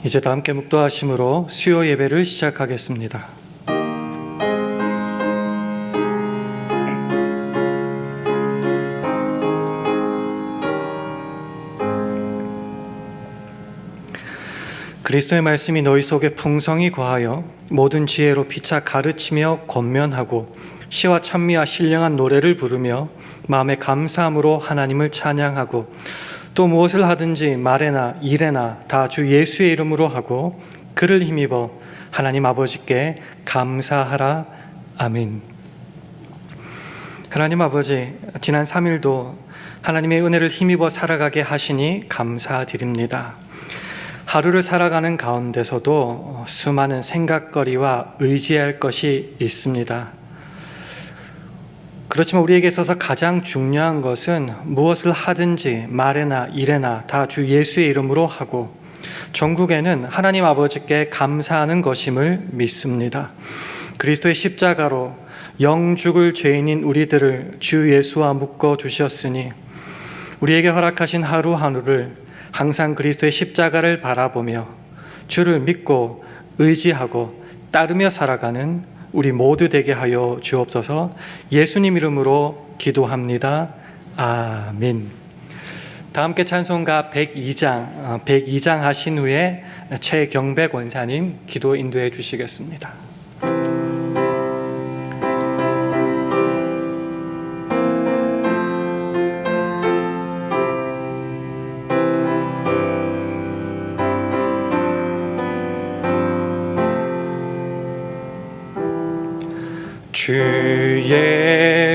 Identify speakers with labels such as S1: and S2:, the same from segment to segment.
S1: 이제 다 함께 묵도하심으로 수요 예배를 시작하겠습니다. 그리스도의 말씀이 너희 속에 풍성히 거하여 모든 지혜로 피차 가르치며 권면하고 시와 찬미와 신령한 노래를 부르며 마음에 감사함으로 하나님을 찬양하고 또 무엇을 하든지 말에나 일에나 다 주 예수의 이름으로 하고 그를 힘입어 하나님 아버지께 감사하라. 아멘. 하나님 아버지, 지난 3일도 하나님의 은혜를 힘입어 살아가게 하시니 감사드립니다. 하루를 살아가는 가운데서도 수많은 생각거리와 의지할 것이 있습니다. 그렇지만 우리에게 있어서 가장 중요한 것은 무엇을 하든지 말에나 일에나 다 주 예수의 이름으로 하고 전국에는 하나님 아버지께 감사하는 것임을 믿습니다. 그리스도의 십자가로 영죽을 죄인인 우리들을 주 예수와 묶어 주셨으니 우리에게 허락하신 하루하루를 항상 그리스도의 십자가를 바라보며 주를 믿고 의지하고 따르며 살아가는 우리 모두 되게 하여 주옵소서. 예수님 이름으로 기도합니다. 아멘. 다 함께 찬송가 102장 하신 후에 최경배 권사님 기도 인도해 주시겠습니다. 주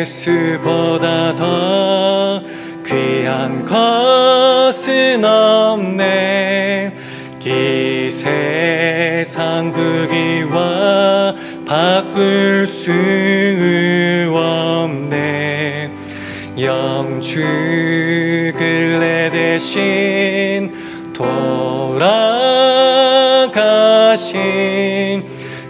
S1: 예수보다 더 귀한 것은 없네. 이 세상 부귀와 바꿀 수 없네. 영죽을 내 대신 돌아가신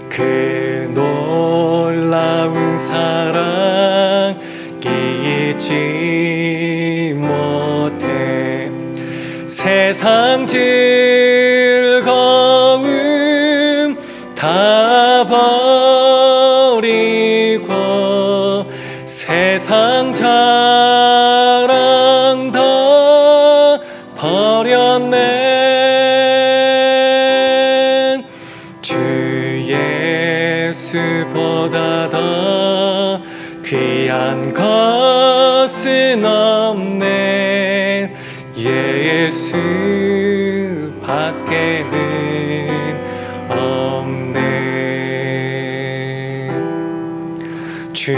S1: 그 놀라운 사랑 잊지 못해. 세상 즐거움 다 버리고 세상 자랑 다 버렸네. 예수보다 더 귀한 것은 없네. 예수 밖에는 없네. 주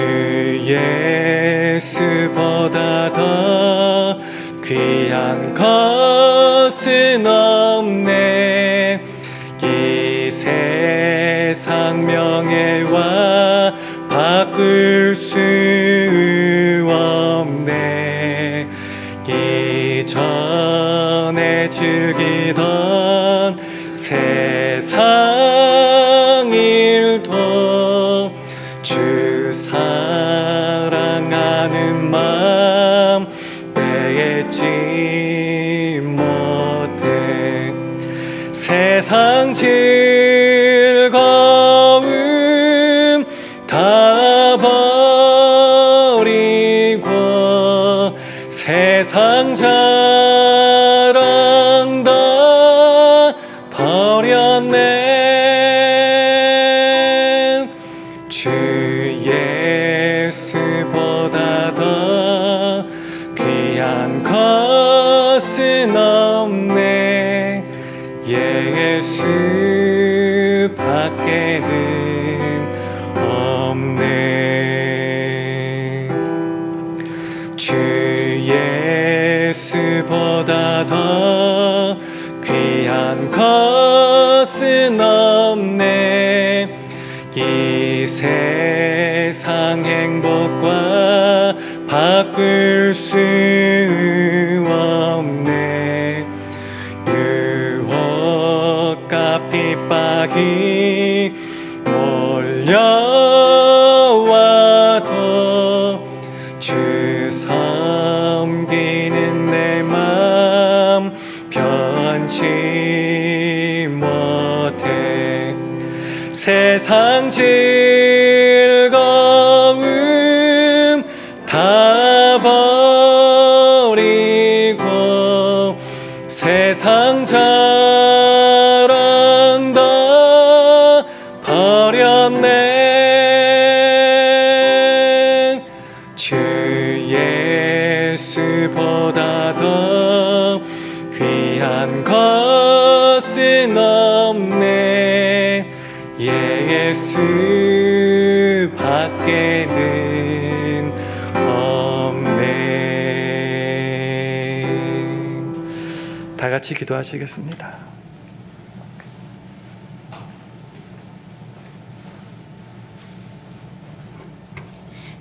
S1: 예수보다 더 귀한 것은 없네. 이 세상 명예와 바꿀 수 없네. 이전에 즐기던 세상 일도 주 사랑하는 마음 빼지 못해. 세상 즐거움 다 버리고 세상 자랑 다 버렸네. 주 예수보다 더 귀한 것은 없네. 예수 밖에는 없네. 주 예수보다 더 귀한 것은 없네. 이 세상 행복과 바꿀 수 없네. 유혹과 핍박이 몰려와도 주 섬기는 내 맘 변치 못 세상 즐거움 다 버리고 세상 자랑 다 버렸네. 주 예수보다 더 귀한 것은 없네. 예수 밖에는 없네. 다 같이 기도하시겠습니다.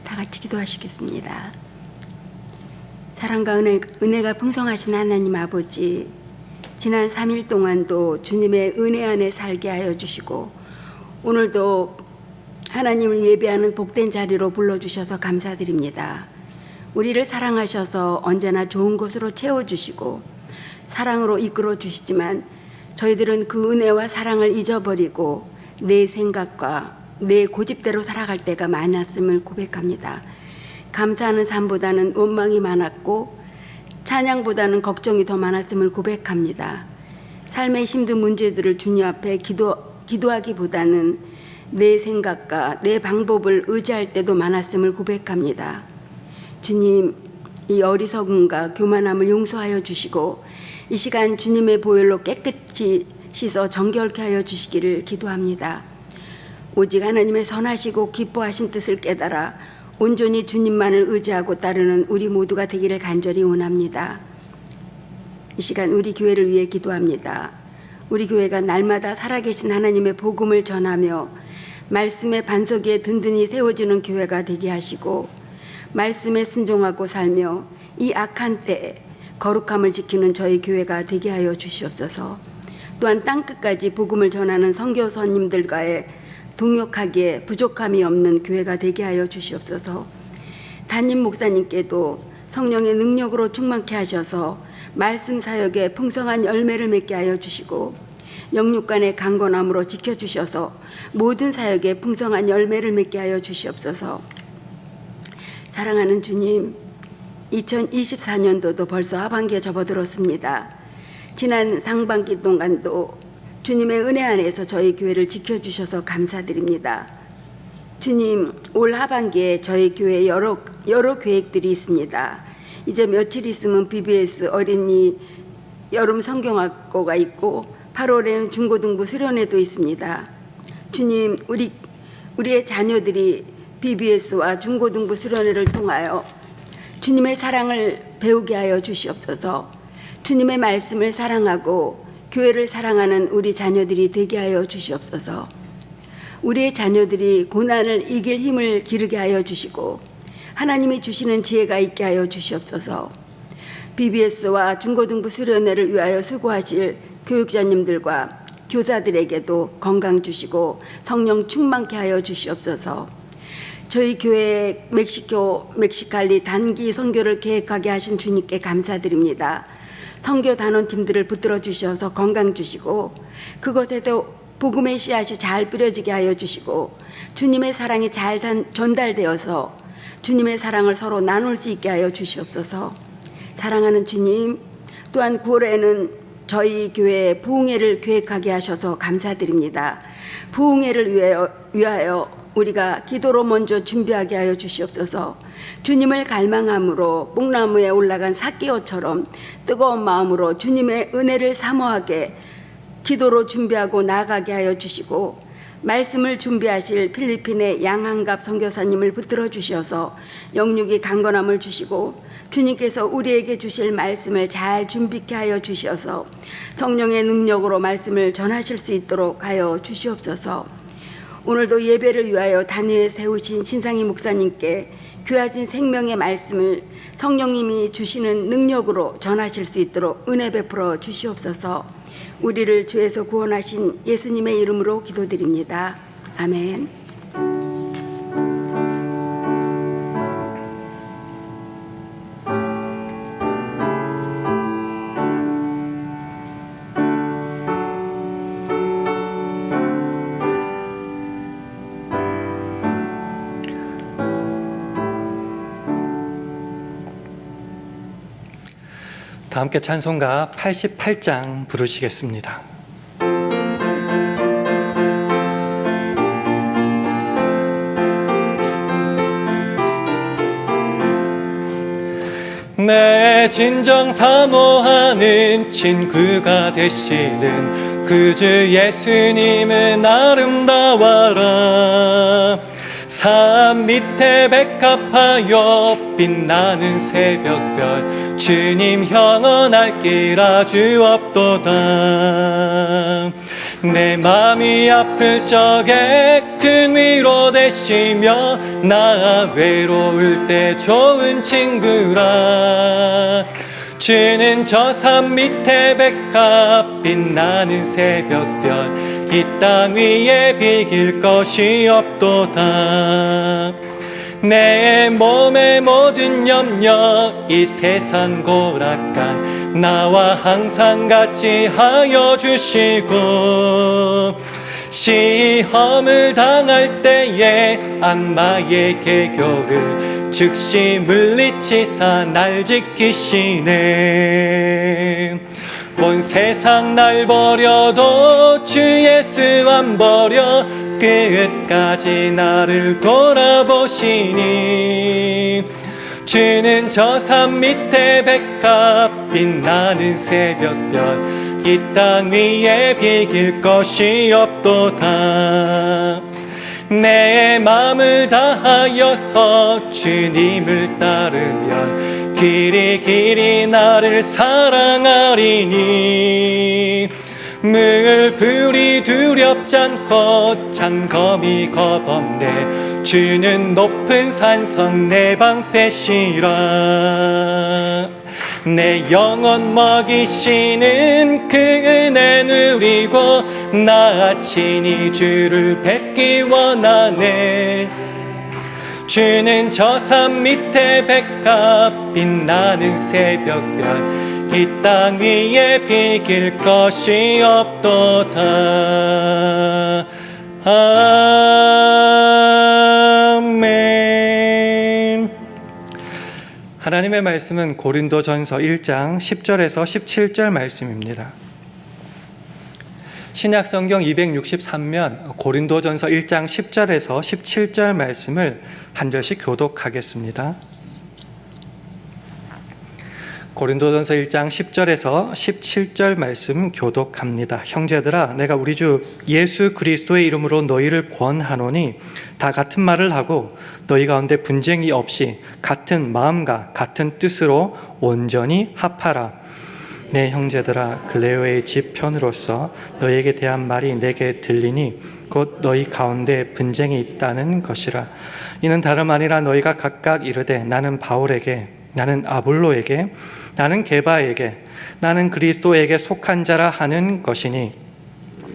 S2: 다 같이 기도하시겠습니다. 사랑과 은혜가 풍성하신 하나님 아버지, 지난 3일 동안도 주님의 은혜 안에 살게 하여 주시고 오늘도 하나님을 예배하는 복된 자리로 불러주셔서 감사드립니다. 우리를 사랑하셔서 언제나 좋은 곳으로 채워주시고 사랑으로 이끌어 주시지만 저희들은 그 은혜와 사랑을 잊어버리고 내 생각과 내 고집대로 살아갈 때가 많았음을 고백합니다. 감사하는 삶보다는 원망이 많았고 찬양보다는 걱정이 더 많았음을 고백합니다. 삶의 힘든 문제들을 주님 앞에 기도하기보다는 내 생각과 내 방법을 의지할 때도 많았음을 고백합니다. 주님, 이 어리석음과 교만함을 용서하여 주시고 이 시간 주님의 보혈로 깨끗이 씻어 정결케 하여 주시기를 기도합니다. 오직 하나님의 선하시고 기뻐하신 뜻을 깨달아 온전히 주님만을 의지하고 따르는 우리 모두가 되기를 간절히 원합니다. 이 시간 우리 교회를 위해 기도합니다. 우리 교회가 날마다 살아계신 하나님의 복음을 전하며 말씀의 반석 위에 든든히 세워지는 교회가 되게 하시고 말씀에 순종하고 살며 이 악한 때에 거룩함을 지키는 저희 교회가 되게 하여 주시옵소서. 또한 땅끝까지 복음을 전하는 선교사님들과의 동역하기에 부족함이 없는 교회가 되게 하여 주시옵소서. 담임 목사님께도 성령의 능력으로 충만케 하셔서 말씀 사역에 풍성한 열매를 맺게 하여 주시고 영육간의 강건함으로 지켜주셔서 모든 사역에 풍성한 열매를 맺게 하여 주시옵소서. 사랑하는 주님, 2024년도도 벌써 하반기에 접어들었습니다. 지난 상반기 동안도 주님의 은혜 안에서 저희 교회를 지켜주셔서 감사드립니다. 주님, 올 하반기에 저희 교회에 여러 계획들이 있습니다. 이제 며칠 있으면 BBS 어린이 여름 성경학교가 있고 8월에는 중고등부 수련회도 있습니다. 주님, 우리의 자녀들이 BBS와 중고등부 수련회를 통하여 주님의 사랑을 배우게 하여 주시옵소서. 주님의 말씀을 사랑하고 교회를 사랑하는 우리 자녀들이 되게 하여 주시옵소서. 우리의 자녀들이 고난을 이길 힘을 기르게 하여 주시고 하나님이 주시는 지혜가 있게 하여 주시옵소서. BBS와 중고등부 수련회를 위하여 수고하실 교육자님들과 교사들에게도 건강 주시고 성령 충만케 하여 주시옵소서. 저희 교회 멕시칼리 단기 선교를 계획하게 하신 주님께 감사드립니다. 선교 단원팀들을 붙들어 주셔서 건강 주시고 그곳에도 복음의 씨앗이 잘 뿌려지게 하여 주시고 주님의 사랑이 잘 전달되어서 주님의 사랑을 서로 나눌 수 있게 하여 주시옵소서. 사랑하는 주님, 또한 9월에는 저희 교회 부흥회를 계획하게 하셔서 감사드립니다. 부흥회를 위하여 우리가 기도로 먼저 준비하게 하여 주시옵소서. 주님을 갈망함으로 뽕나무에 올라간 삭개오처럼 뜨거운 마음으로 주님의 은혜를 사모하게 기도로 준비하고 나아가게 하여 주시고 말씀을 준비하실 필리핀의 양한갑 선교사님을 붙들어 주셔서 영육이 강건함을 주시고 주님께서 우리에게 주실 말씀을 잘 준비케 하여 주셔서 성령의 능력으로 말씀을 전하실 수 있도록 하여 주시옵소서. 오늘도 예배를 위하여 단위에 세우신 신상희 목사님께 귀하신 생명의 말씀을 성령님이 주시는 능력으로 전하실 수 있도록 은혜 베풀어 주시옵소서. 우리를 주에서 구원하신 예수님의 이름으로 기도드립니다. 아멘.
S1: 다 함께 찬송가 88장 부르시겠습니다. 내 진정 사모하는 친구가 되시는 그 주 예수님은 아름다워라. 산 밑에 백합하여 빛나는 새벽별 주님 영원할 길 아주 없도다. 내 맘이 아플 적에 큰 위로 되시며 나 외로울 때 좋은 친구라. 주는 저 산 밑에 백합 빛나는 새벽별 이 땅 위에 비길 것이 없도다. 내 몸의 모든 염려 이 세상 고락간 나와 항상 같이 하여 주시고 시험을 당할 때에 악마의 계교를 즉시 물리치사 날 지키시네. 온 세상 날 버려도 주 예수 안 버려 끝까지 나를 돌아보시니. 주는 저 산 밑에 백합 빛나는 새벽별 이 땅 위에 비길 것이 없도다. 내 마음을 다하여서 주님을 따르면 길이 길이 나를 사랑하리니. 물불이 두렵지 않고 장검이 겁없네. 주는 높은 산성 내 방패시라. 내 영혼 먹이시는 그 은혜 누리고 나 친히 주를 뵙기 원하네. 주는 저 산 밑에 백합 빛나는 새벽별 이 땅 위에 비길 것이 없도다. 아멘. 하나님의 말씀은 고린도전서 1장 10절에서 17절 말씀입니다. 신약 성경 263면 고린도전서 1장 10절에서 17절 말씀을 한 절씩 교독하겠습니다. 고린도전서 1장 10절에서 17절 말씀 교독합니다. 형제들아, 내가 우리 주 예수 그리스도의 이름으로 너희를 권하노니 다 같은 말을 하고 너희 가운데 분쟁이 없이 같은 마음과 같은 뜻으로 온전히 합하라. 내 형제들아, 글레오의 집 편으로서 너희에게 대한 말이 내게 들리니 곧 너희 가운데 분쟁이 있다는 것이라. 이는 다름 아니라 너희가 각각 이르되 나는 바울에게, 나는 아볼로에게, 나는 게바에게, 나는 그리스도에게 속한 자라 하는 것이니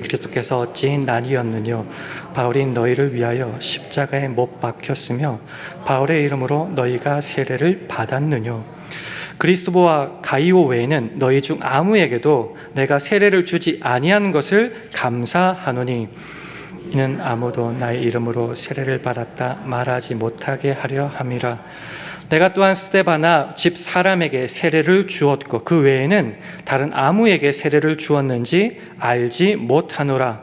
S1: 그리스도께서 어찌 나뉘었느뇨. 바울이 너희를 위하여 십자가에 못 박혔으며 바울의 이름으로 너희가 세례를 받았느뇨. 그리스도와 가이오 외에는 너희 중 아무에게도 내가 세례를 주지 아니한 것을 감사하노니 이는 아무도 나의 이름으로 세례를 받았다 말하지 못하게 하려 함이라. 내가 또한 스데바나 집 사람에게 세례를 주었고 그 외에는 다른 아무에게 세례를 주었는지 알지 못하노라.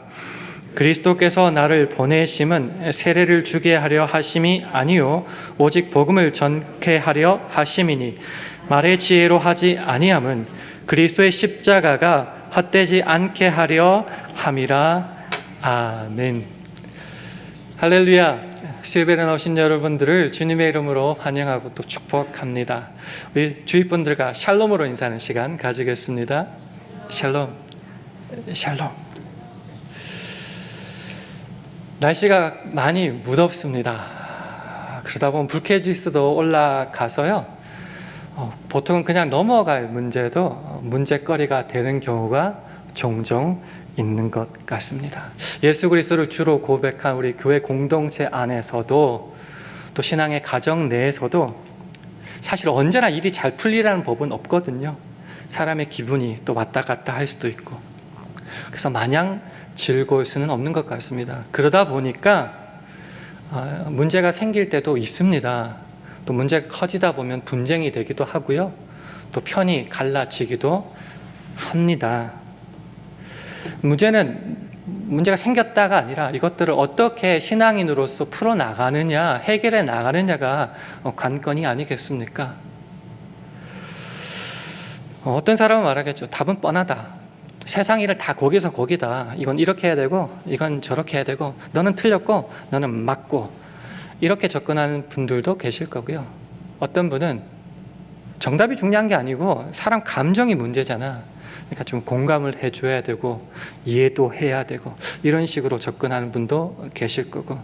S1: 그리스도께서 나를 보내심은 세례를 주게 하려 하심이 아니요 오직 복음을 전케 하려 하심이니 말의 지혜로 하지 아니함은 그리스도의 십자가가 헛되지 않게 하려 함이라. 아멘. 할렐루야. 수요일에 나오신 여러분들을 주님의 이름으로 환영하고 또 축복합니다. 우리 주위 분들과 샬롬으로 인사하는 시간 가지겠습니다. 샬롬, 샬롬. 날씨가 많이 무덥습니다. 그러다 보면 불쾌지수도 올라가서요. 보통은 그냥 넘어갈 문제도 문제거리가 되는 경우가 종종 있는 것 같습니다. 예수 그리스도를 주로 고백한 우리 교회 공동체 안에서도 또 신앙의 가정 내에서도 사실 언제나 일이 잘 풀리라는 법은 없거든요. 사람의 기분이 또 왔다 갔다 할 수도 있고 그래서 마냥 즐거울 수는 없는 것 같습니다. 그러다 보니까 문제가 생길 때도 있습니다. 또 문제가 커지다 보면 분쟁이 되기도 하고요. 또 편이 갈라지기도 합니다. 문제가 생겼다가 아니라 이것들을 어떻게 신앙인으로서 풀어나가느냐, 해결해 나가느냐가 관건이 아니겠습니까? 어떤 사람은 말하겠죠. 답은 뻔하다. 세상 일을 다 거기다. 이건 이렇게 해야 되고 이건 저렇게 해야 되고 너는 틀렸고 너는 맞고, 이렇게 접근하는 분들도 계실 거고요. 어떤 분은 정답이 중요한 게 아니고 사람 감정이 문제잖아, 그러니까 좀 공감을 해줘야 되고 이해도 해야 되고, 이런 식으로 접근하는 분도 계실 거고,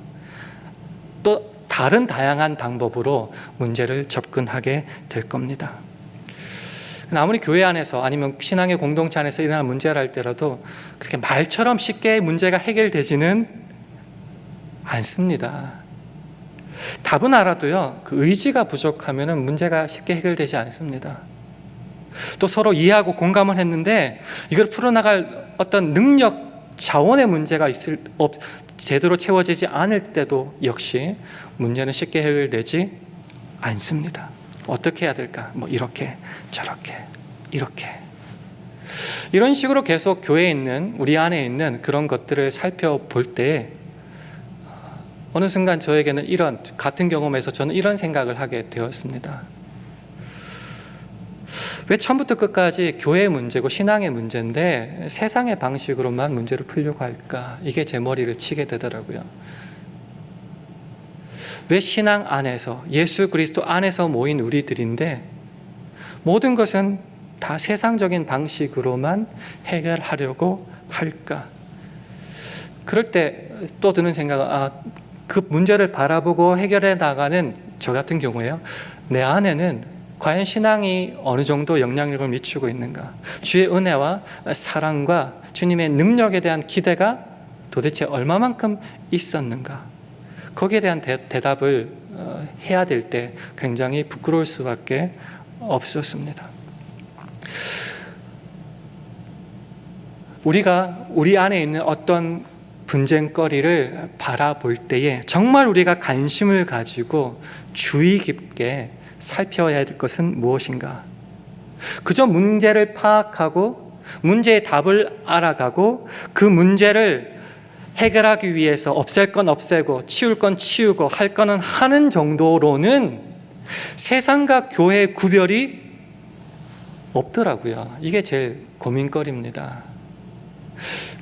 S1: 또 다른 다양한 방법으로 문제를 접근하게 될 겁니다. 아무리 교회 안에서 아니면 신앙의 공동체 안에서 일어나는 문제를 할 때라도 그렇게 말처럼 쉽게 문제가 해결되지는 않습니다. 답은 알아도요, 그 의지가 부족하면 문제가 쉽게 해결되지 않습니다. 또 서로 이해하고 공감을 했는데 이걸 풀어나갈 어떤 능력 자원의 문제가 제대로 채워지지 않을 때도 역시 문제는 쉽게 해결되지 않습니다. 어떻게 해야 될까? 이렇게 저렇게 이렇게, 이런 식으로 계속 교회에 있는, 우리 안에 있는 그런 것들을 살펴볼 때 어느 순간 저에게는 이런 같은 경험에서 저는 이런 생각을 하게 되었습니다. 왜 처음부터 끝까지 교회의 문제고 신앙의 문제인데 세상의 방식으로만 문제를 풀려고 할까? 이게 제 머리를 치게 되더라고요. 왜 신앙 안에서, 예수 그리스도 안에서 모인 우리들인데 모든 것은 다 세상적인 방식으로만 해결하려고 할까? 그럴 때 또 드는 생각은 그 문제를 바라보고 해결해 나가는 저 같은 경우에요, 내 안에는 과연 신앙이 어느 정도 영향력을 미치고 있는가? 주의 은혜와 사랑과 주님의 능력에 대한 기대가 도대체 얼마만큼 있었는가? 거기에 대한 대답을 해야 될 때 굉장히 부끄러울 수밖에 없었습니다. 우리가 우리 안에 있는 어떤 분쟁거리를 바라볼 때에 정말 우리가 관심을 가지고 주의 깊게 살펴야 할 것은 무엇인가? 그저 문제를 파악하고 문제의 답을 알아가고 그 문제를 해결하기 위해서 없앨 건 없애고 치울 건 치우고 할 거는 하는 정도로는 세상과 교회의 구별이 없더라고요. 이게 제일 고민거리입니다.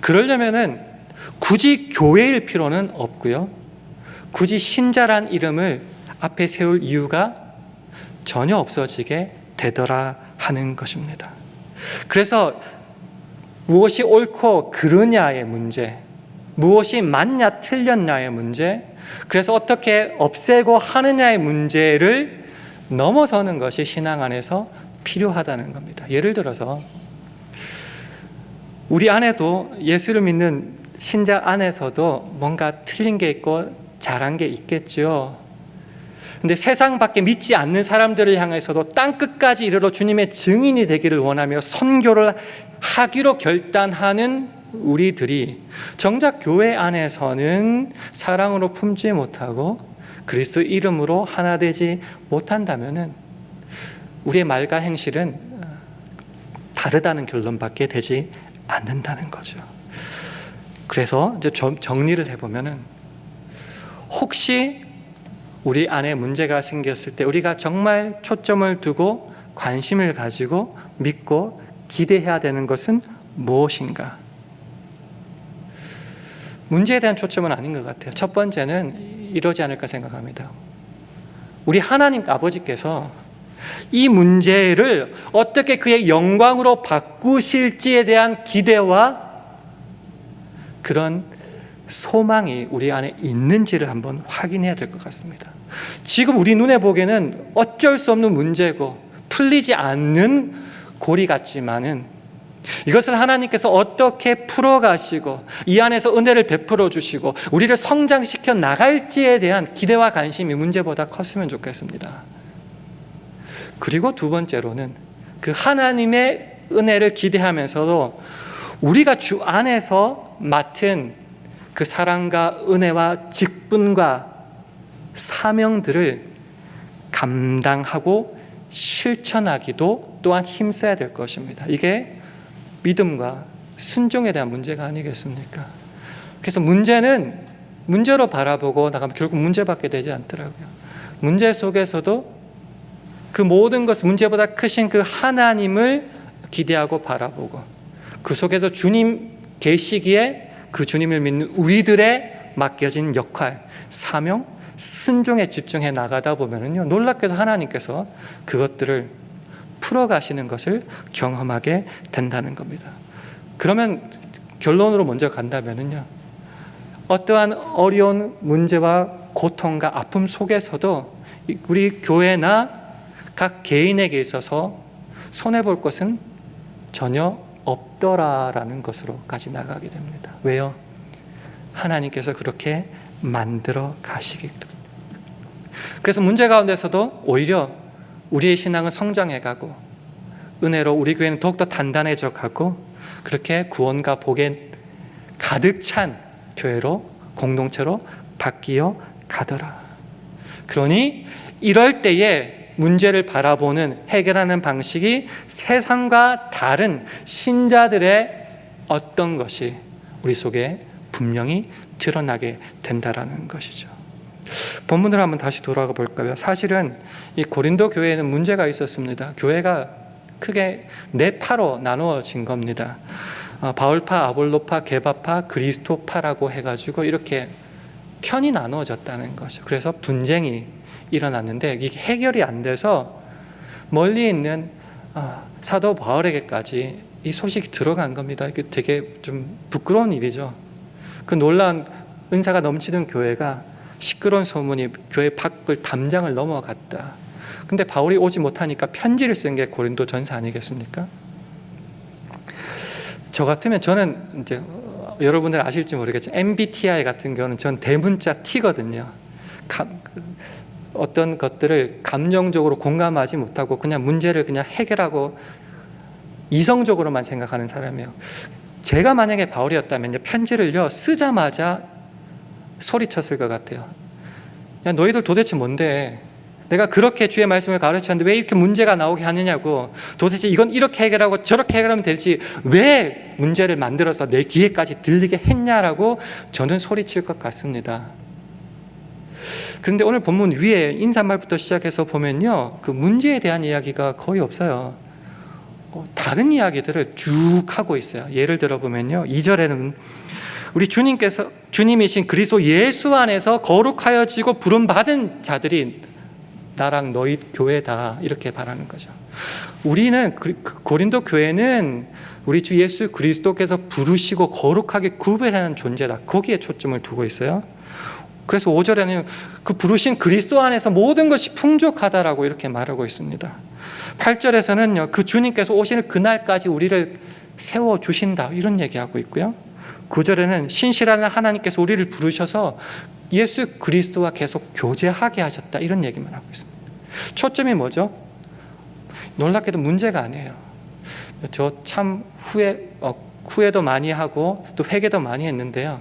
S1: 그러려면은 굳이 교회일 필요는 없고요, 굳이 신자란 이름을 앞에 세울 이유가 전혀 없어지게 되더라 하는 것입니다. 그래서 무엇이 옳고 그르냐의 문제, 무엇이 맞냐 틀렸냐의 문제, 그래서 어떻게 없애고 하느냐의 문제를 넘어서는 것이 신앙 안에서 필요하다는 겁니다. 예를 들어서 우리 안에도 예수를 믿는 신자 안에서도 뭔가 틀린 게 있고 잘한 게 있겠죠. 근데 세상 밖에 믿지 않는 사람들을 향해서도 땅끝까지 이르러 주님의 증인이 되기를 원하며 선교를 하기로 결단하는 우리들이 정작 교회 안에서는 사랑으로 품지 못하고 그리스도 이름으로 하나 되지 못한다면 우리의 말과 행실은 다르다는 결론밖에 되지 않는다는 거죠. 그래서 이제 정리를 해보면은, 혹시 우리 안에 문제가 생겼을 때 우리가 정말 초점을 두고 관심을 가지고 믿고 기대해야 되는 것은 무엇인가? 문제에 대한 초점은 아닌 것 같아요. 첫 번째는 이러지 않을까 생각합니다. 우리 하나님 아버지께서 이 문제를 어떻게 그의 영광으로 바꾸실지에 대한 기대와 그런 소망이 우리 안에 있는지를 한번 확인해야 될 것 같습니다. 지금 우리 눈에 보기에는 어쩔 수 없는 문제고 풀리지 않는 고리 같지만은 이것을 하나님께서 어떻게 풀어가시고 이 안에서 은혜를 베풀어 주시고 우리를 성장시켜 나갈지에 대한 기대와 관심이 문제보다 컸으면 좋겠습니다. 그리고 두 번째로는 그 하나님의 은혜를 기대하면서도 우리가 주 안에서 맡은 그 사랑과 은혜와 직분과 사명들을 감당하고 실천하기도 또한 힘써야 될 것입니다. 이게 믿음과 순종에 대한 문제가 아니겠습니까? 그래서 문제는 문제로 바라보고 나가면 결국 문제밖에 되지 않더라고요. 문제 속에서도 그 모든 것을 문제보다 크신 그 하나님을 기대하고 바라보고 그 속에서 주님 계시기에 그 주님을 믿는 우리들의 맡겨진 역할, 사명, 순종에 집중해 나가다 보면은요, 놀랍게도 하나님께서 그것들을 풀어가시는 것을 경험하게 된다는 겁니다. 그러면 결론으로 먼저 간다면은요, 어떠한 어려운 문제와 고통과 아픔 속에서도 우리 교회나 각 개인에게 있어서 손해볼 것은 전혀 없더라라는 것으로까지 나가게 됩니다. 왜요? 하나님께서 그렇게 만들어 가시기 때문에. 그래서 문제 가운데서도 오히려 우리의 신앙은 성장해 가고 은혜로 우리 교회는 더욱더 단단해져 가고 그렇게 구원과 복에 가득 찬 교회로 공동체로 바뀌어 가더라. 그러니 이럴 때에 문제를 바라보는 해결하는 방식이 세상과 다른 신자들의 어떤 것이 우리 속에 분명히 드러나게 된다라는 것이죠. 본문으로 한번 다시 돌아가 볼까요? 사실은 이 고린도 교회에는 문제가 있었습니다. 교회가 크게 네 파로 나누어진 겁니다. 바울파, 아볼로파, 게바파, 그리스도파라고 해가지고 이렇게 편이 나누어졌다는 거죠. 그래서 분쟁이 일어났는데 이게 해결이 안 돼서 멀리 있는 사도 바울에게까지 이 소식이 들어간 겁니다. 이게 되게 좀 부끄러운 일이죠. 그 놀라운 은사가 넘치는 교회가 시끄러운 소문이 교회 밖을 담장을 넘어갔다. 근데 바울이 오지 못하니까 편지를 쓴 게 고린도 전서 아니겠습니까? 저 같으면 저는 이제 여러분들 아실지 모르겠지만 MBTI 같은 경우는 전 대문자 T거든요. 어떤 것들을 감정적으로 공감하지 못하고 그냥 문제를 그냥 해결하고 이성적으로만 생각하는 사람이에요. 제가 만약에 바울이었다면 편지를요 쓰자마자 소리쳤을 것 같아요. 야, 너희들 도대체 뭔데? 내가 그렇게 주의 말씀을 가르쳤는데 왜 이렇게 문제가 나오게 하느냐고. 도대체 이건 이렇게 해결하고 저렇게 해결하면 될지 왜 문제를 만들어서 내 귀에까지 들리게 했냐라고 저는 소리칠 것 같습니다. 그런데 오늘 본문 위에 인사말부터 시작해서 보면요, 그 문제에 대한 이야기가 거의 없어요. 다른 이야기들을 쭉 하고 있어요. 예를 들어 보면요, 2절에는 우리 주님이신 그리스도 예수 안에서 거룩하여지고 부름받은 자들이 나랑 너희 교회다, 이렇게 말하는 거죠. 우리는 고린도 교회는 우리 주 예수 그리스도께서 부르시고 거룩하게 구별하는 존재다, 거기에 초점을 두고 있어요. 그래서 5절에는 그 부르신 그리스도 안에서 모든 것이 풍족하다라고 이렇게 말하고 있습니다. 8절에서는요, 그 주님께서 오시는 그날까지 우리를 세워주신다, 이런 얘기하고 있고요. 9절에는 신실한 하나님께서 우리를 부르셔서 예수 그리스도와 계속 교제하게 하셨다, 이런 얘기만 하고 있습니다. 초점이 뭐죠? 놀랍게도 문제가 아니에요. 저 참 후회도 많이 하고 또 회개도 많이 했는데요,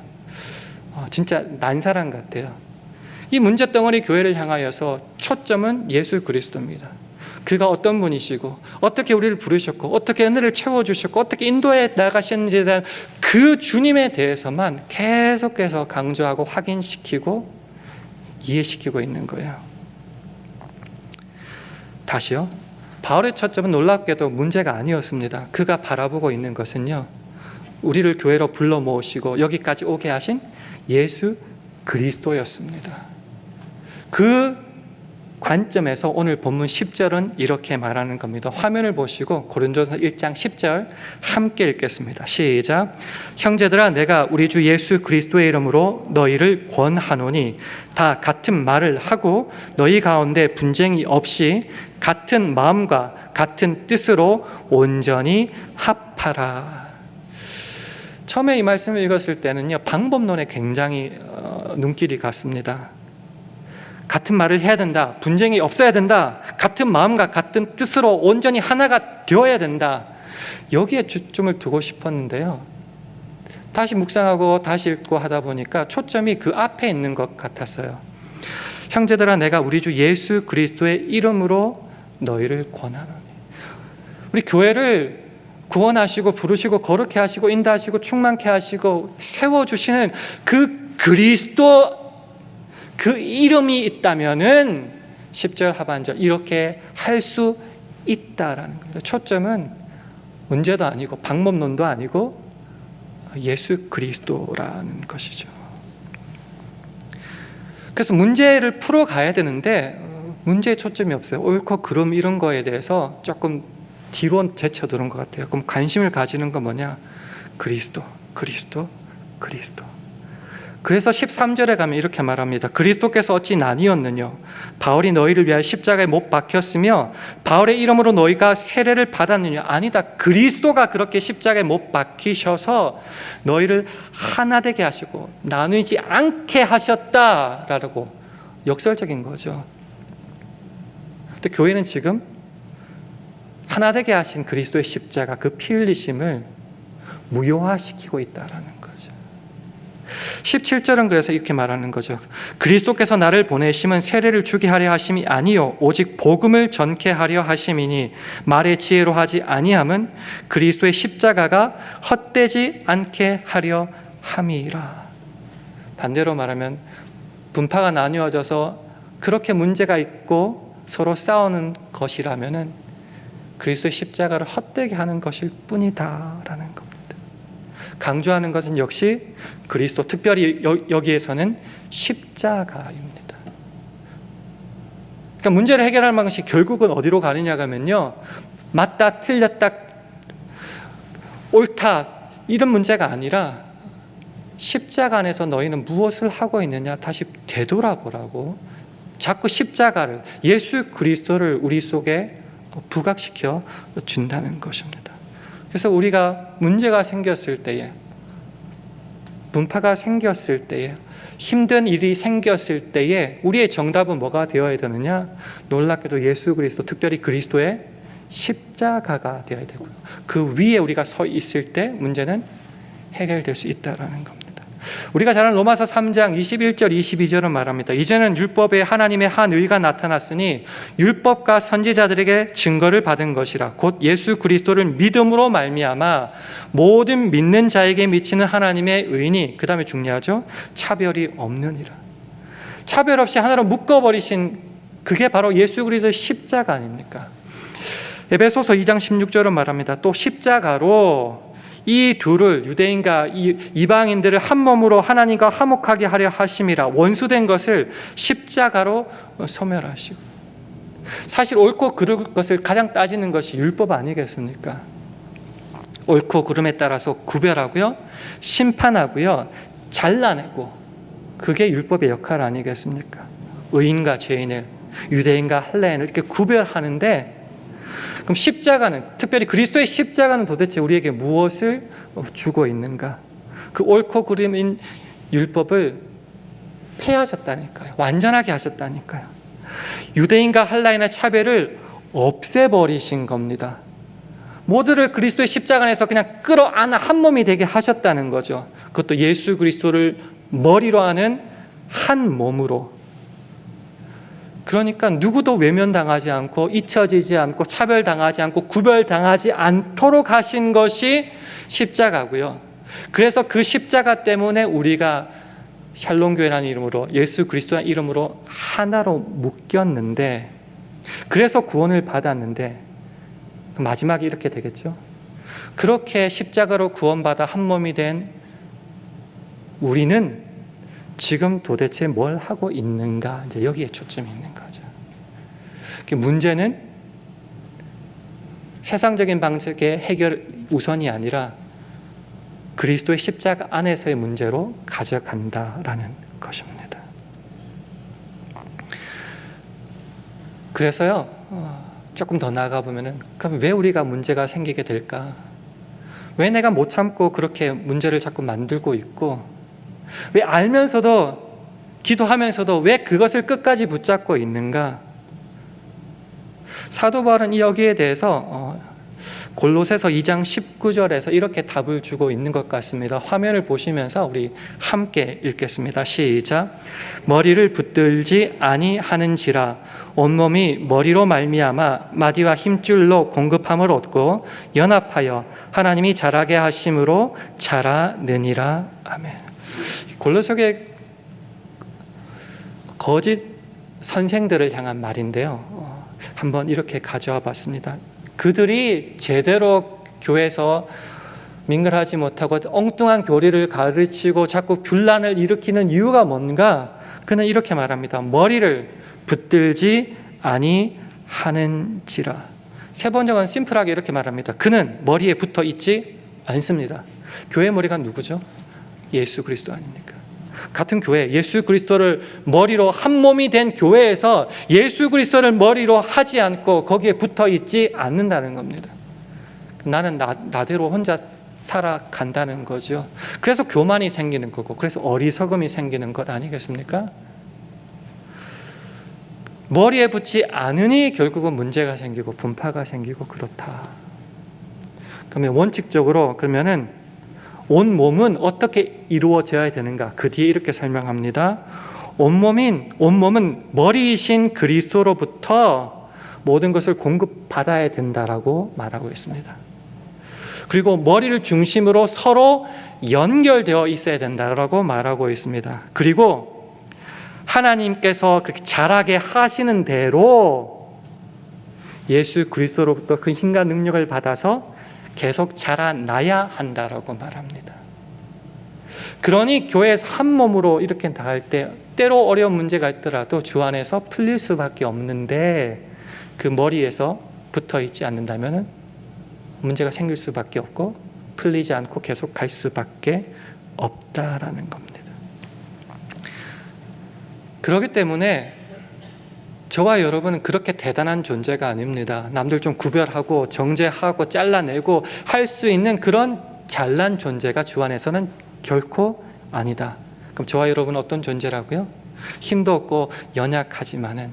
S1: 진짜 난사랑 같아요. 이 문제덩어리 교회를 향하여서 초점은 예수 그리스도입니다. 그가 어떤 분이시고 어떻게 우리를 부르셨고 어떻게 은혜를 채워주셨고 어떻게 인도해 나가셨는지에 대한 그 주님에 대해서만 계속해서 강조하고 확인시키고 이해시키고 있는 거예요. 다시요, 바울의 초점은 놀랍게도 문제가 아니었습니다. 그가 바라보고 있는 것은요, 우리를 교회로 불러 모으시고 여기까지 오게 하신 예수 그리스도였습니다. 그 관점에서 오늘 본문 10절은 이렇게 말하는 겁니다. 화면을 보시고 고린도전서 1장 10절 함께 읽겠습니다. 시작. 형제들아, 내가 우리 주 예수 그리스도의 이름으로 너희를 권하노니 다 같은 말을 하고 너희 가운데 분쟁이 없이 같은 마음과 같은 뜻으로 온전히 합하라. 처음에 이 말씀을 읽었을 때는요, 방법론에 굉장히 눈길이 갔습니다. 같은 말을 해야 된다, 분쟁이 없어야 된다, 같은 마음과 같은 뜻으로 온전히 하나가 되어야 된다, 여기에 초점을 두고 싶었는데요, 다시 묵상하고 다시 읽고 하다 보니까 초점이 그 앞에 있는 것 같았어요. 형제들아, 내가 우리 주 예수 그리스도의 이름으로 너희를 권하노니. 우리 교회를 구원하시고 부르시고 거룩해 하시고 인도하시고 충만케 하시고 세워주시는 그 그리스도, 그 이름이 있다면은 10절 하반절 이렇게 할 수 있다라는 겁니다. 초점은 문제도 아니고 방법론도 아니고 예수 그리스도라는 것이죠. 그래서 문제를 풀어가야 되는데 문제에 초점이 없어요. 옳고 그름 이런 거에 대해서 조금 뒤로 제쳐두는 것 같아요. 그럼 관심을 가지는 건 뭐냐? 그리스도, 그리스도, 그리스도. 그래서 13절에 가면 이렇게 말합니다. 그리스도께서 어찌 나뉘었느냐? 바울이 너희를 위하여 십자가에 못 박혔으며 바울의 이름으로 너희가 세례를 받았느냐? 아니다. 그리스도가 그렇게 십자가에 못 박히셔서 너희를 하나 되게 하시고 나누지 않게 하셨다라고 역설적인 거죠. 근데 교회는 지금 하나 되게 하신 그리스도의 십자가, 그 피 흘리심을 무효화시키고 있다라는 거죠. 17절은 그래서 이렇게 말하는 거죠. 그리스도께서 나를 보내심은 세례를 주게 하려 하심이 아니요 오직 복음을 전케 하려 하심이니 말의 지혜로 하지 아니함은 그리스도의 십자가가 헛되지 않게 하려 함이라. 반대로 말하면 분파가 나뉘어져서 그렇게 문제가 있고 서로 싸우는 것이라면은 그리스도의 십자가를 헛되게 하는 것일 뿐이다라는 겁니다. 강조하는 것은 역시 그리스도, 특별히 여기에서는 십자가입니다. 그러니까 문제를 해결할 것이 결국은 어디로 가느냐가 하면요, 맞다, 틀렸다, 옳다 이런 문제가 아니라 십자가 안에서 너희는 무엇을 하고 있느냐 다시 되돌아보라고 자꾸 십자가를, 예수 그리스도를 우리 속에 부각시켜 준다는 것입니다. 그래서 우리가 문제가 생겼을 때에, 분파가 생겼을 때에, 힘든 일이 생겼을 때에 우리의 정답은 뭐가 되어야 되느냐? 놀랍게도 예수 그리스도, 특별히 그리스도의 십자가가 되어야 되고요. 그 위에 우리가 서 있을 때 문제는 해결될 수 있다는 겁니다. 우리가 잘 아는 로마서 3장 21절 22절은 말합니다. 이제는 율법에 하나님의 한 의가 나타났으니 율법과 선지자들에게 증거를 받은 것이라 곧 예수 그리스도를 믿음으로 말미암아 모든 믿는 자에게 미치는 하나님의 의니, 그 다음에 중요하죠, 차별이 없느니라. 차별 없이 하나로 묶어버리신 그게 바로 예수 그리스도의 십자가 아닙니까? 에베소서 2장 16절은 말합니다. 또 십자가로 이 둘을, 유대인과 이방인들을 한 몸으로 하나님과 화목하게 하려 하심이라. 원수된 것을 십자가로 소멸하시고. 사실 옳고 그를 것을 가장 따지는 것이 율법 아니겠습니까? 옳고 그름에 따라서 구별하고요, 심판하고요, 잘라내고, 그게 율법의 역할 아니겠습니까? 의인과 죄인을, 유대인과 헬라인을 이렇게 구별하는데, 그럼 십자가는, 특별히 그리스도의 십자가는 도대체 우리에게 무엇을 주고 있는가? 그 옳고 그름인 율법을 폐하셨다니까요. 완전하게 하셨다니까요. 유대인과 헬라인의 차별을 없애버리신 겁니다. 모두를 그리스도의 십자가 안에서 그냥 끌어안아 한 몸이 되게 하셨다는 거죠. 그것도 예수 그리스도를 머리로 하는 한 몸으로. 그러니까 누구도 외면당하지 않고 잊혀지지 않고 차별당하지 않고 구별당하지 않도록 하신 것이 십자가고요. 그래서 그 십자가 때문에 우리가 샬롬교회라는 이름으로, 예수 그리스도라는 이름으로 하나로 묶였는데, 그래서 구원을 받았는데 마지막에 이렇게 되겠죠. 그렇게 십자가로 구원받아 한 몸이 된 우리는 지금 도대체 뭘 하고 있는가? 이제 여기에 초점이 있는 거죠. 문제는 세상적인 방식의 해결 우선이 아니라 그리스도의 십자가 안에서의 문제로 가져간다라는 것입니다. 그래서요, 조금 더 나아가 보면은, 그럼 왜 우리가 문제가 생기게 될까? 왜 내가 못 참고 그렇게 문제를 자꾸 만들고 있고, 왜 알면서도, 기도하면서도 왜 그것을 끝까지 붙잡고 있는가? 사도 바울은 여기에 대해서 골로새서 2장 19절에서 이렇게 답을 주고 있는 것 같습니다. 화면을 보시면서 우리 함께 읽겠습니다. 시작. 머리를 붙들지 아니하는지라 온몸이 머리로 말미암아 마디와 힘줄로 공급함을 얻고 연합하여 하나님이 자라게 하심으로 자라느니라. 아멘. 골로새의 거짓 선생들을 향한 말인데요. 한번 이렇게 가져와 봤습니다. 그들이 제대로 교회에서 민글하지 못하고 엉뚱한 교리를 가르치고 자꾸 분란을 일으키는 이유가 뭔가? 그는 이렇게 말합니다. 머리를 붙들지 아니하는지라. 세 번째는 심플하게 이렇게 말합니다. 그는 머리에 붙어 있지 않습니다. 교회 머리가 누구죠? 예수 그리스도 아닙니까? 같은 교회, 예수 그리스도를 머리로 한 몸이 된 교회에서 예수 그리스도를 머리로 하지 않고 거기에 붙어 있지 않는다는 겁니다. 나는 나대로 혼자 살아간다는 거죠. 그래서 교만이 생기는 거고, 그래서 어리석음이 생기는 것 아니겠습니까? 머리에 붙지 않으니 결국은 문제가 생기고 분파가 생기고 그렇다. 그러면 원칙적으로 그러면은 온 몸은 어떻게 이루어져야 되는가? 그 뒤에 이렇게 설명합니다. 온몸은 머리이신 그리스도로부터 모든 것을 공급받아야 된다라고 말하고 있습니다. 그리고 머리를 중심으로 서로 연결되어 있어야 된다라고 말하고 있습니다. 그리고 하나님께서 그렇게 자라게 하시는 대로 예수 그리스도로부터 그 힘과 능력을 받아서 계속 자라나야 한다라고 말합니다. 그러니 교회에서 한 몸으로 이렇게 나갈 때 때로 어려운 문제가 있더라도 주 안에서 풀릴 수밖에 없는데 그 머리에서 붙어 있지 않는다면 문제가 생길 수밖에 없고 풀리지 않고 계속 갈 수밖에 없다라는 겁니다. 그렇기 때문에 저와 여러분은 그렇게 대단한 존재가 아닙니다. 남들 좀 구별하고 정죄하고 잘라내고 할 수 있는 그런 잘난 존재가 주 안에서는 결코 아니다. 그럼 저와 여러분은 어떤 존재라고요? 힘도 없고 연약하지만은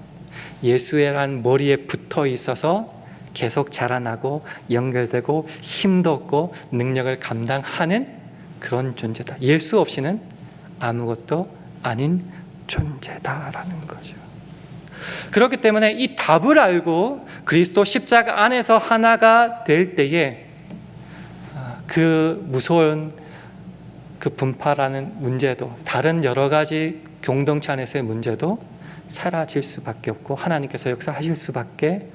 S1: 예수의란 머리에 붙어 있어서 계속 자라나고 연결되고 힘도 없고 능력을 감당하는 그런 존재다. 예수 없이는 아무것도 아닌 존재다라는 거죠. 그렇기 때문에 이 답을 알고 그리스도 십자가 안에서 하나가 될 때에 그 무서운 그 분파라는 문제도 다른 여러 가지 공동체 안에서의 문제도 사라질 수밖에 없고 하나님께서 역사하실 수밖에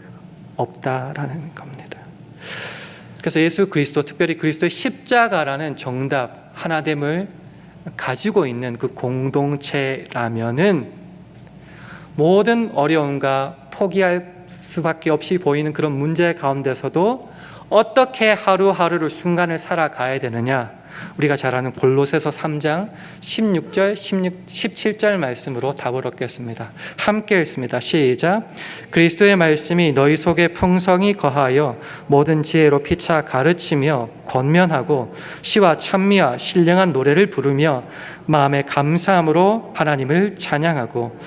S1: 없다라는 겁니다. 그래서 예수 그리스도, 특별히 그리스도의 십자가라는 정답, 하나됨을 가지고 있는 그 공동체라면은 모든 어려움과 포기할 수밖에 없이 보이는 그런 문제 가운데서도 어떻게 하루하루를 순간을 살아가야 되느냐, 우리가 잘 아는 골로새서 3장 16절, 17절 말씀으로 답을 얻겠습니다. 함께 읽습니다. 시작. 그리스도의 말씀이 너희 속에 풍성히 거하여 모든 지혜로 피차 가르치며 권면하고 시와 찬미와 신령한 노래를 부르며 마음의 감사함으로 하나님을 찬양하고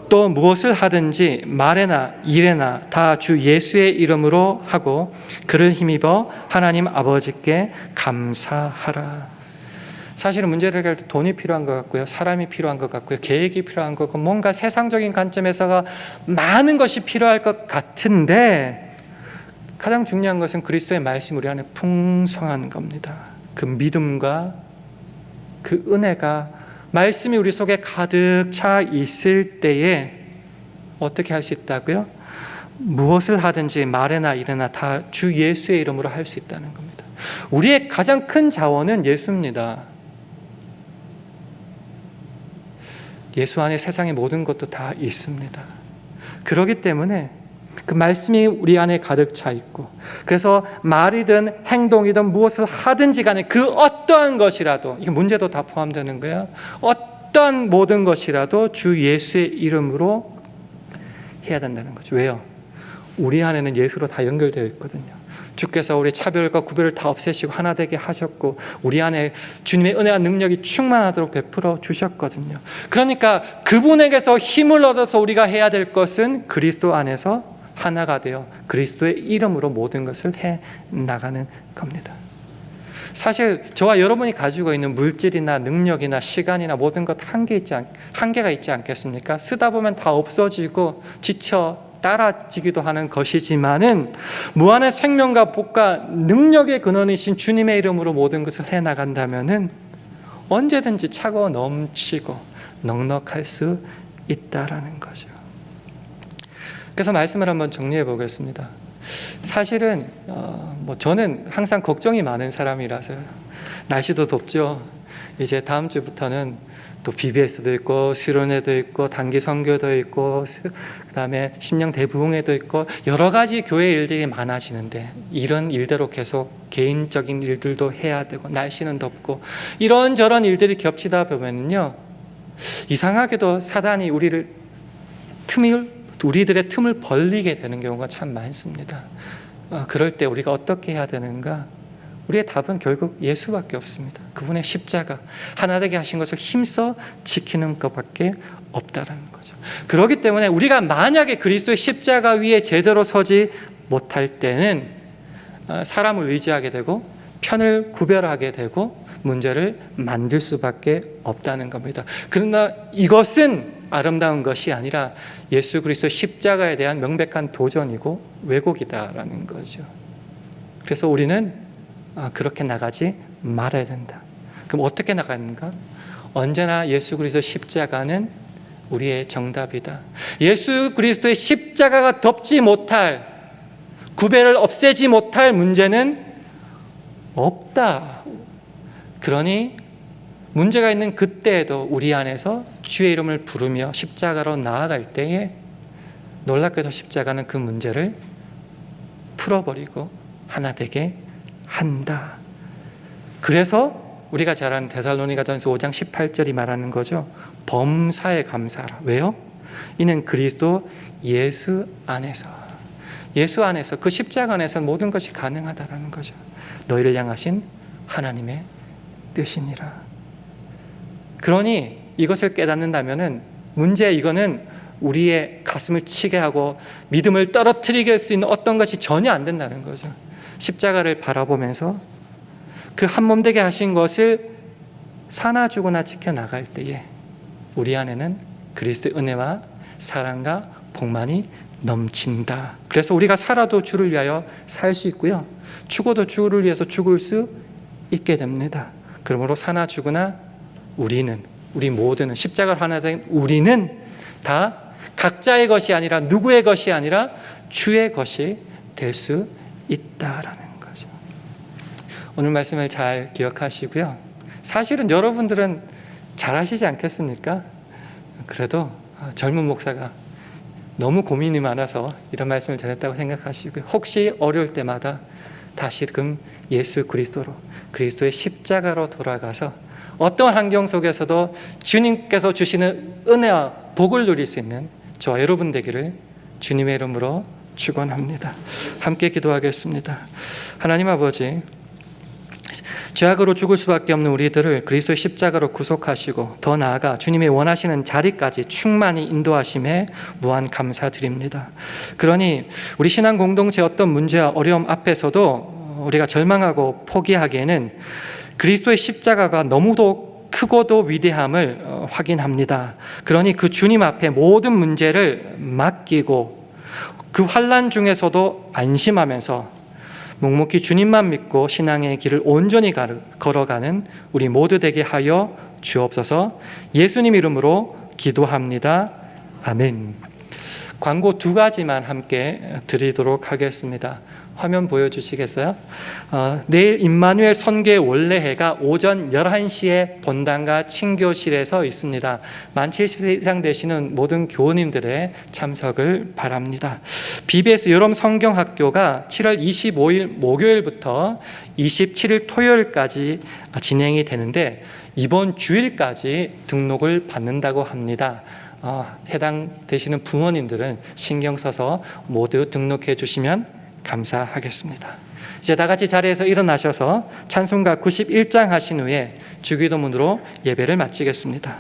S1: 또 무엇을 하든지 말에나 일에나 다 주 예수의 이름으로 하고 그를 힘입어 하나님 아버지께 감사하라. 사실은 문제를 해결할 때 돈이 필요한 것 같고요, 사람이 필요한 것 같고요, 계획이 필요한 것 같고 뭔가 세상적인 관점에서가 많은 것이 필요할 것 같은데 가장 중요한 것은 그리스도의 말씀이 우리 안에 풍성한 겁니다. 그 믿음과 그 은혜가 말씀이 우리 속에 가득 차 있을 때에 어떻게 할 수 있다고요? 무엇을 하든지 말에나 일에나 다 주 예수의 이름으로 할 수 있다는 겁니다. 우리의 가장 큰 자원은 예수입니다. 예수 안에 세상의 모든 것도 다 있습니다. 그렇기 때문에 그 말씀이 우리 안에 가득 차 있고, 그래서 말이든 행동이든 무엇을 하든지 간에 그 어떠한 것이라도, 이게 문제도 다 포함되는 거예요. 어떤 모든 것이라도 주 예수의 이름으로 해야 된다는 거죠. 왜요? 우리 안에는 예수로 다 연결되어 있거든요. 주께서 우리 차별과 구별을 다 없애시고 하나 되게 하셨고 우리 안에 주님의 은혜와 능력이 충만하도록 베풀어 주셨거든요. 그러니까 그분에게서 힘을 얻어서 우리가 해야 될 것은 그리스도 안에서 하나가 되어 그리스도의 이름으로 모든 것을 해 나가는 겁니다. 사실 저와 여러분이 가지고 있는 물질이나 능력이나 시간이나 모든 것 한계가 있지 않겠습니까? 쓰다 보면 다 없어지고 지쳐 따라지기도 하는 것이지만은 무한의 생명과 복과 능력의 근원이신 주님의 이름으로 모든 것을 해나간다면은 언제든지 차고 넘치고 넉넉할 수 있다라는 거죠. 그래서 말씀을 한번 정리해 보겠습니다. 사실은 저는 항상 걱정이 많은 사람이라서요. 날씨도 덥죠. 이제 다음 주부터는 또 BBS도 있고 수련회도 있고 단기 선교도 있고 그다음에 심령 대부흥회도 있고 여러 가지 교회 일들이 많아지는데 이런 일대로 계속 개인적인 일들도 해야 되고 날씨는 덥고 이런저런 일들이 겹치다 보면요, 이상하게도 사단이 우리들의 틈을 벌리게 되는 경우가 참 많습니다. 그럴 때 우리가 어떻게 해야 되는가? 우리의 답은 결국 예수밖에 없습니다. 그분의 십자가, 하나 되게 하신 것을 힘써 지키는 것밖에 없다는 거죠. 그렇기 때문에 우리가 만약에 그리스도의 십자가 위에 제대로 서지 못할 때는 사람을 의지하게 되고 편을 구별하게 되고 문제를 만들 수밖에 없다는 겁니다. 그러나 이것은 아름다운 것이 아니라 예수 그리스도의 십자가에 대한 명백한 도전이고 왜곡이다라는 거죠. 그래서 우리는 그렇게 나가지 말아야 된다. 그럼 어떻게 나가는가? 언제나 예수 그리스도의 십자가는 우리의 정답이다. 예수 그리스도의 십자가가 덮지 못할, 구별을 없애지 못할 문제는 없다. 그러니 문제가 있는 그때에도 우리 안에서 주의 이름을 부르며 십자가로 나아갈 때에 놀랍게도 십자가는 그 문제를 풀어버리고 하나 되게 한다. 그래서 우리가 잘 아는 데살로니가전서 5장 18절이 말하는 거죠. 범사에 감사하라. 왜요? 이는 그리스도 예수 안에서 그 십자가 안에서 모든 것이 가능하다라는 거죠. 너희를 향하신 하나님의 뜻이니라. 그러니 이것을 깨닫는다면은 이거는 우리의 가슴을 치게 하고 믿음을 떨어뜨리게 할 수 있는 어떤 것이 전혀 안 된다는 거죠. 십자가를 바라보면서 그 한 몸 되게 하신 것을 사나 죽으나 지켜나갈 때에 우리 안에는 그리스도의 은혜와 사랑과 복만이 넘친다. 그래서 우리가 살아도 주를 위하여 살 수 있고요, 죽어도 주를 위해서 죽을 수 있게 됩니다. 그러므로 사나 죽으나 우리 모두는 십자가를 하나 된 우리는 다 각자의 것이 아니라 누구의 것이 아니라 주의 것이 될 수 있다라는 거죠. 오늘 말씀을 잘 기억하시고요. 사실은 여러분들은 잘 아시지 않겠습니까? 그래도 젊은 목사가 너무 고민이 많아서 이런 말씀을 전했다고 생각하시고요. 혹시 어려울 때마다 다시금 예수 그리스도의 십자가로 돌아가서 어떤 환경 속에서도 주님께서 주시는 은혜와 복을 누릴 수 있는 저와 여러분 되기를 주님의 이름으로 축원합니다. 함께 기도하겠습니다. 하나님 아버지, 죄악으로 죽을 수밖에 없는 우리들을 그리스도의 십자가로 구속하시고 더 나아가 주님이 원하시는 자리까지 충만히 인도하심에 무한 감사드립니다. 그러니 우리 신앙 공동체 어떤 문제와 어려움 앞에서도 우리가 절망하고 포기하기에는 그리스도의 십자가가 너무도 크고도 위대함을 확인합니다. 그러니 그 주님 앞에 모든 문제를 맡기고 그 환난 중에서도 안심하면서 묵묵히 주님만 믿고 신앙의 길을 온전히 걸어가는 우리 모두 되게 하여 주옵소서. 예수님 이름으로 기도합니다. 아멘. 광고 2가지만 함께 드리도록 하겠습니다. 화면 보여주시겠어요? 내일 임마누엘 선교의 원래회가 오전 11시에 본당과 친교실에서 있습니다. 만 70세 이상 되시는 모든 교우님들의 참석을 바랍니다. BBS 여름 성경학교가 7월 25일 목요일부터 27일 토요일까지 진행이 되는데 이번 주일까지 등록을 받는다고 합니다. 해당되시는 부모님들은 신경 써서 모두 등록해 주시면 감사하겠습니다. 이제 다 같이 자리에서 일어나셔서 찬송가 91장 하신 후에 주기도문으로 예배를 마치겠습니다.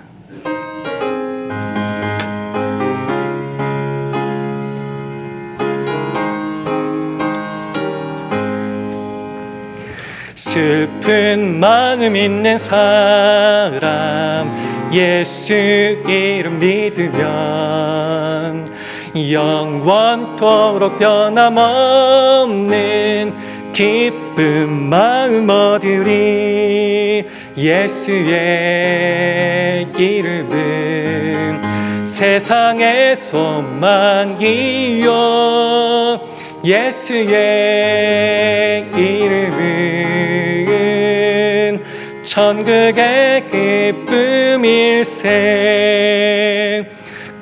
S1: 슬픈 마음 있는 사람 예수 이름 믿으면 영원토록 변함없는 기쁜 마음 얻으리. 예수의 이름은 세상의 소망이요 예수의 이름은 천국의 기쁨일세.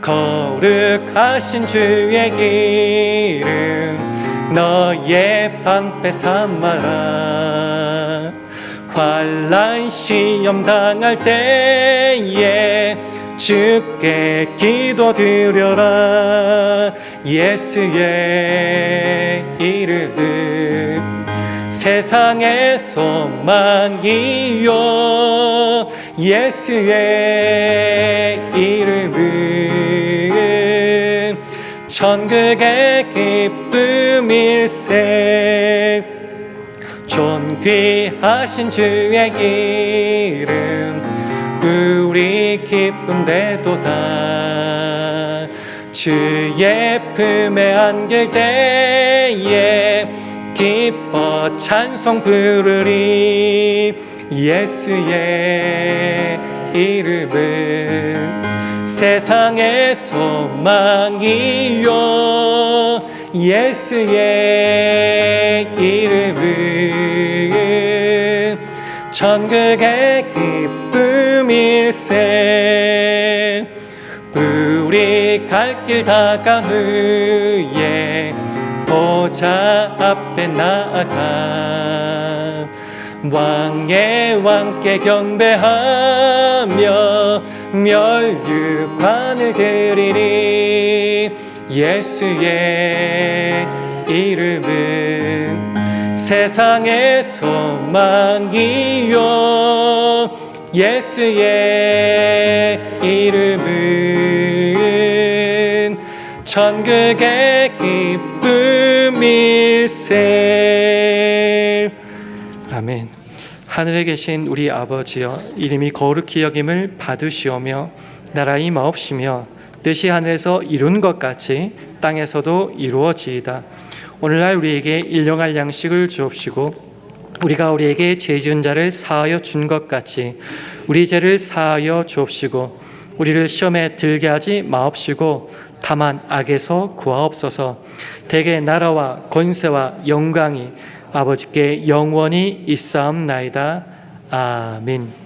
S1: 거룩하신 주의 이름 너의 방패 삼아라. 환난 시험 당할 때에 주께 기도드려라. 예수의 이름은 세상의 소망이요 예수의 이름은 천국의 기쁨일세. 존귀하신 주의 이름 우리 기쁨 되도다. 주의 품에 안길 때에 기뻐 찬송 부르리. 예수의 이름은 세상의 소망이요 예수의 이름은 천국의 기쁨일세. 우리 갈 길 다가온 후에 보좌 앞에 나아가 왕의 왕께 경배하며 멸류관을 드리리. 예수의 이름은 세상의 소망이요 예수의 이름은 천국의 기쁨일세. 아멘. 하늘에 계신 우리 아버지여, 이름이 거룩히 여김을 받으시오며 나라 임하옵시며 뜻이 하늘에서 이룬 것 같이 땅에서도 이루어지이다. 오늘날 우리에게 일용할 양식을 주옵시고 우리가 우리에게 죄 지은 자를 사하여 준 것 같이 우리 죄를 사하여 주옵시고 우리를 시험에 들게 하지 마옵시고 다만 악에서 구하옵소서. 대개 나라와 권세와 영광이 아버지께 영원히 있사옵나이다. 아멘.